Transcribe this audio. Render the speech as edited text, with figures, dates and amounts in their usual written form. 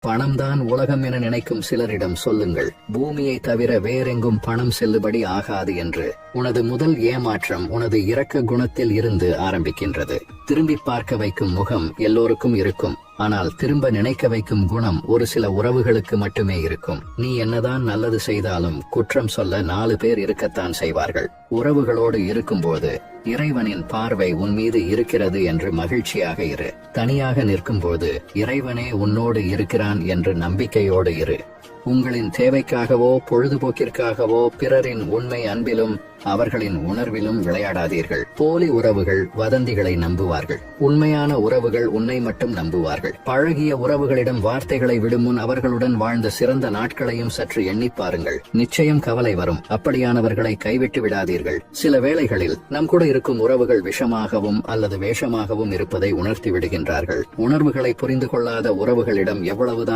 பணம்தான் உலகம் என நினைக்கும் சிலரிடம் சொல்லுங்கள், பூமியை தவிர வேறெங்கும் பணம் செல்லுபடி ஆகாது என்று. உனது முதல் ஏமாற்றம் உனது இரக்க குணத்தில் இருந்து ஆரம்பிக்கின்றது. திரும்பி பார்க்க வைக்கும் முகம் எல்லோருக்கும் இருக்கும், ஆனால் திரும்ப நினைக்க வைக்கும் குணம் ஒரு சில உறவுகளுக்கு மட்டுமே இருக்கும். நீ என்னதான் நல்லது செய்தாலும் குற்றம் சொல்ல 4 பேர் இருக்கத்தான் செய்வார்கள். உறவுகளோடு இருக்கும்போது இறைவனின் பார்வை உன் மீது இருக்கிறது என்று மகிழ்ச்சியாக இரு. தனியாக நிற்கும்போது இறைவனே உன்னோடு இருக்கிறான் என்று நம்பிக்கையோடு இரு. உங்களின் தேவைக்காகவோ பொழுதுபோக்கிற்காகவோ பிறரின் உண்மை அன்பிலும் அவர்களின் உணர்விலும் விளையாடாதீர்கள். போலி உறவுகள் வதந்திகளை நம்புவார்கள். உண்மையான உறவுகள் உன்னை மட்டும் நம்புவார்கள். பழகிய உறவுகளிடம் வார்த்தைகளை விடும் முன் அவர்களுடன் வாழ்ந்த சிறந்த நாட்களையும் சற்று எண்ணி பாருங்கள். நிச்சயம் கவலை வரும். அப்படியானவர்களை கைவிட்டு விடாதீர்கள். சில வேளைகளில் நம் கூட இருக்கும் உறவுகள் விஷமாகவும் அல்லது வேஷமாகவும் இருப்பதை உணர்த்தி விடுகின்றார்கள். உணர்வுகளை புரிந்து கொள்ளாத உறவுகளிடம் எவ்வளவுதான்